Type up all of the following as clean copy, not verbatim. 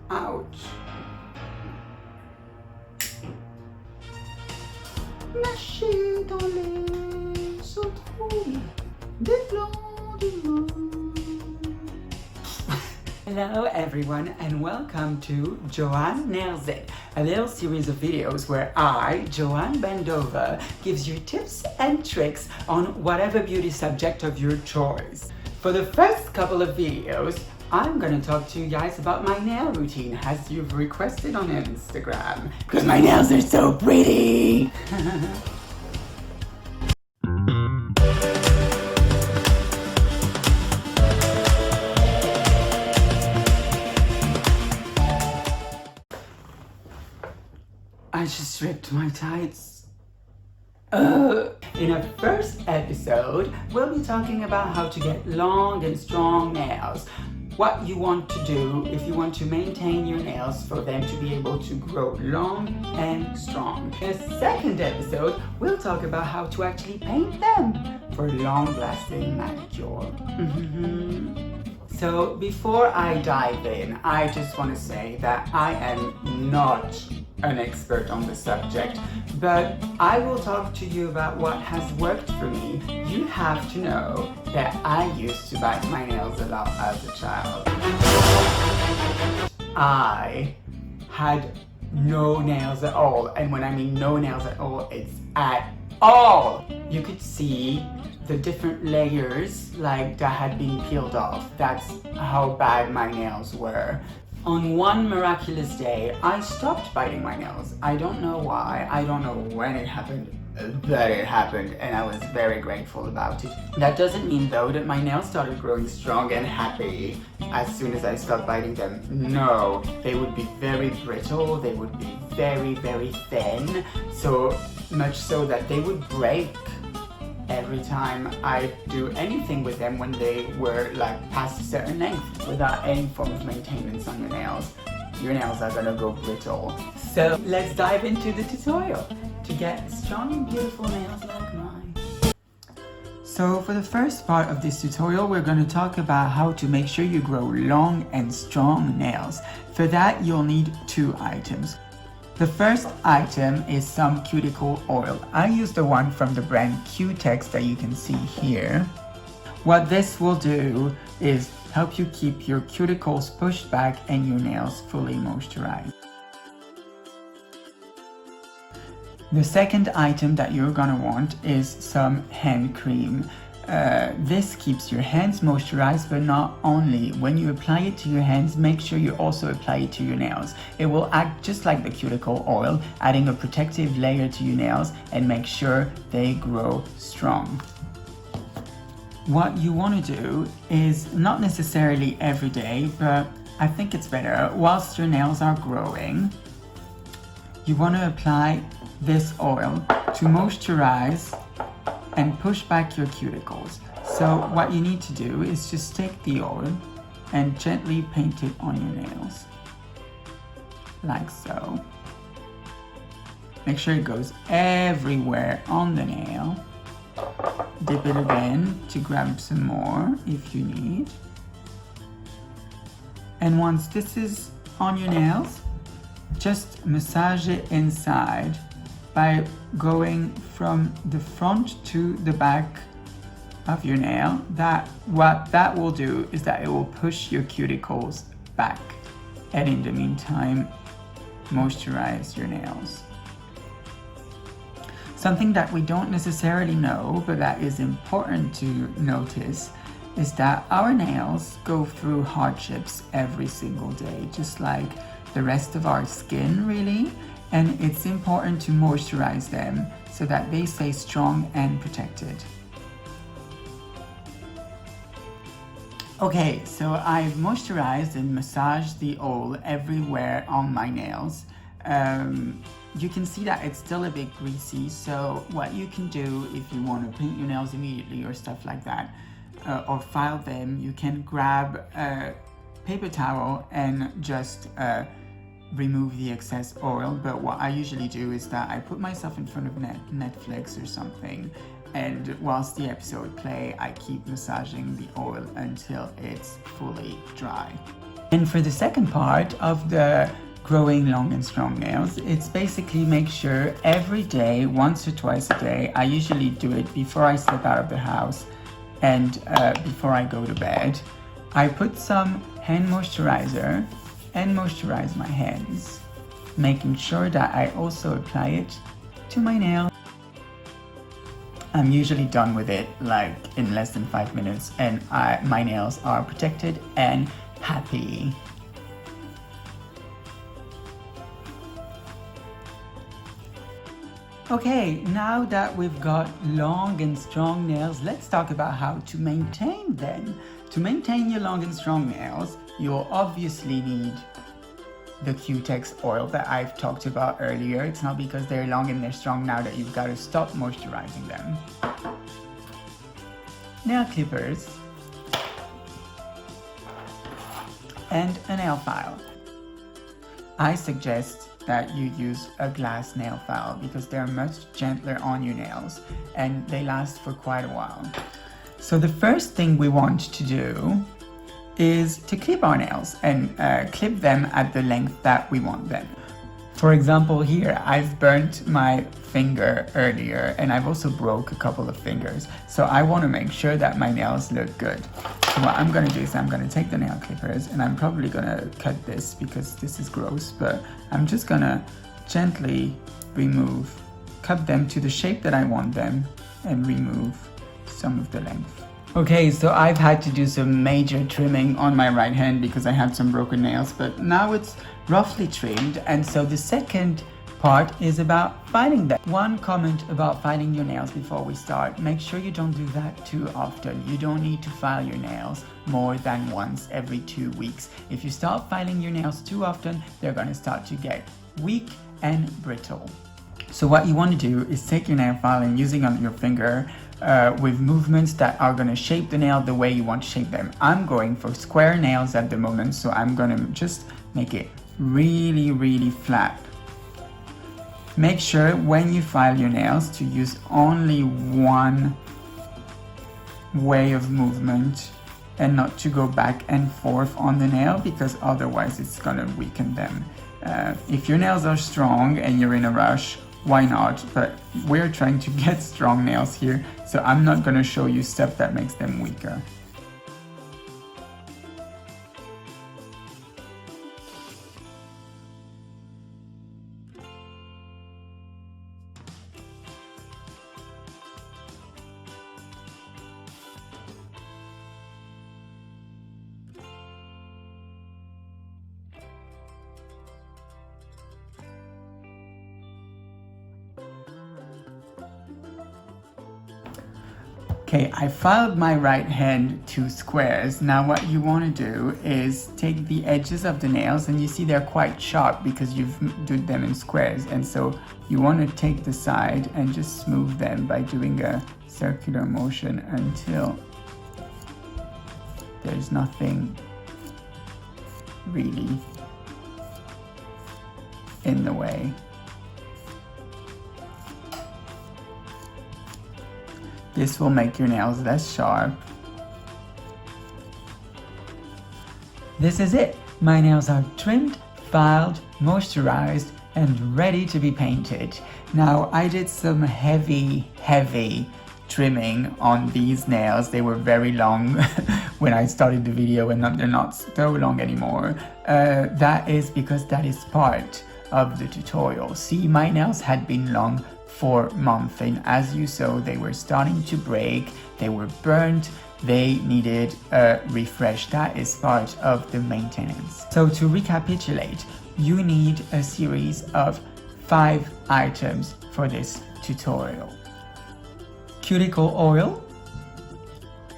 Ouch. Nager dans les eaux troubles des blancs du monde. Hello everyone and welcome to Joanne Nails It, a little series of videos where I, Joanne Ben Dovah, gives you tips and tricks on whatever beauty subject of your choice. For the first couple of videos, I'm gonna talk to you guys about my nail routine as you've requested on Instagram. Because my nails are so pretty! I just ripped my tights. In our first episode, we'll be talking about how to get long and strong nails. What you want to do if you want to maintain your nails for them to be able to grow long and strong. In the second episode, we'll talk about how to actually paint them for long-lasting manicure. So before I dive in, I just want to say that I am not an expert on the subject, but I will talk to you about what has worked for me. You have to know that I used to bite my nails a lot as a child. I had no nails at all, and when I mean no nails at all, it's at all. You could see the different layers like that had been peeled off. That's how bad my nails were. On one miraculous day, I stopped biting my nails. I don't know why, I don't know when it happened, but it happened, and I was very grateful about it. That doesn't mean though that my nails started growing strong and happy as soon as I stopped biting them. No, they would be very brittle, they would be very, very thin, so much so that they would break every time I do anything with them when they were like past a certain length without any form of maintenance on your nails. Your nails are gonna go brittle. So let's dive into the tutorial to get strong and beautiful nails like mine. So for the first part of this tutorial, we're going to talk about how to make sure you grow long and strong nails. For that, you'll need two items. The first item is some cuticle oil. I use the one from the brand Q-Tex that you can see here. What this will do is help you keep your cuticles pushed back and your nails fully moisturized. The second item that you're gonna want is some hand cream. This keeps your hands moisturized, but not only. When you apply it to your hands, make sure you also apply it to your nails. It will act just like the cuticle oil, adding a protective layer to your nails and make sure they grow strong. What you want to do is not necessarily every day, but I think it's better whilst your nails are growing. You want to apply this oil to moisturize and push back your cuticles. So what you need to do is just take the oil and gently paint it on your nails, like so. Make sure it goes everywhere on the nail. Dip it again to grab some more if you need. And once this is on your nails, just massage it inside by going from the front to the back of your nail. What that will do is that it will push your cuticles back, and in the meantime moisturize your nails. Something that we don't necessarily know, but that is important to notice, is that our nails go through hardships every single day, just like the rest of our skin, really. And it's important to moisturize them so that they stay strong and protected. Okay, so I've moisturized and massaged the oil everywhere on my nails. You can see that it's still a bit greasy, so what you can do if you want to paint your nails immediately or stuff like that, or file them, you can grab a paper towel and just remove the excess oil. But what I usually do is that I put myself in front of Netflix or something, and whilst the episode play, I keep massaging the oil until it's fully dry. And for the second part of the growing long and strong nails, it's basically make sure every day, once or twice a day, I usually do it before I step out of the house and before I go to bed, I put some hand moisturizer and moisturize my hands, making sure that I also apply it to my nail. I'm usually done with it like in less than 5 minutes, and my nails are protected and happy. Okay, now that we've got long and strong nails, let's talk about how to maintain them. To maintain your long and strong nails, you'll obviously need the Cutex oil that I've talked about earlier. It's not because they're long and they're strong now that you've got to stop moisturizing them. Nail clippers and a nail file. I suggest that you use a glass nail file because they're much gentler on your nails and they last for quite a while. So the first thing we want to do is to clip our nails and clip them at the length that we want them. For example, here I've burnt my finger earlier and I've also broke a couple of fingers. So I want to make sure that my nails look good. So what I'm going to do is I'm going to take the nail clippers and I'm probably going to cut this because this is gross, but I'm just going to gently cut them to the shape that I want them and remove some of the length. Okay, so I've had to do some major trimming on my right hand because I had some broken nails, but now it's roughly trimmed, and so the second part is about filing them. One comment about filing your nails before we start: make sure you don't do that too often. You don't need to file your nails more than once every 2 weeks. If you start filing your nails too often, they're going to start to get weak and brittle. So what you want to do is take your nail file and using on your finger with movements that are going to shape the nail the way you want to shape them. I'm going for square nails at the moment, so I'm going to just make it really flat. Make sure when you file your nails to use only one way of movement and not to go back and forth on the nail, because otherwise it's going to weaken them. If your nails are strong and you're in a rush, why not? But we're trying to get strong nails here, so I'm not going to show you stuff that makes them weaker. Okay, I filed my right hand to squares. Now what you want to do is take the edges of the nails, and you see they're quite sharp because you've done them in squares, and so you want to take the side and just smooth them by doing a circular motion until there's nothing really in the way. This will make your nails less sharp. This is it. My nails are trimmed, filed, moisturized, and ready to be painted. Now, I did some heavy trimming on these nails. They were very long when I started the video, and they're not so long anymore. That is because that is part of the tutorial. See, my nails had been long for months, and as you saw, they were starting to break, they were burnt, they needed a refresh. That is part of the maintenance. So to recapitulate, you need a series of 5 items for this tutorial: cuticle oil,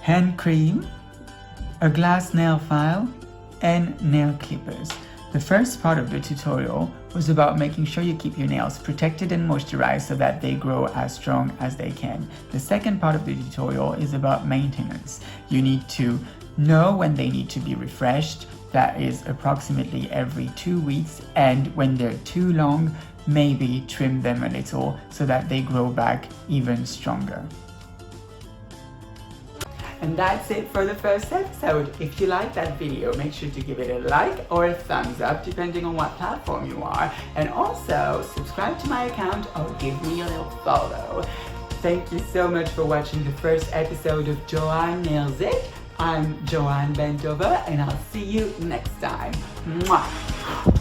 hand cream, a glass nail file, and nail clippers. The first part of the tutorial was about making sure you keep your nails protected and moisturized so that they grow as strong as they can. The second part of the tutorial is about maintenance. You need to know when they need to be refreshed. That is approximately every 2 weeks, and when they're too long, maybe trim them a little so that they grow back even stronger. And that's it for the first episode. If you like that video, make sure to give it a like or a thumbs up depending on what platform you are. And also subscribe to my account or give me a little follow. Thank you so much for watching the first episode of Joanne Nails It. I'm Joanne Ben Dovah, and I'll see you next time. Mwah.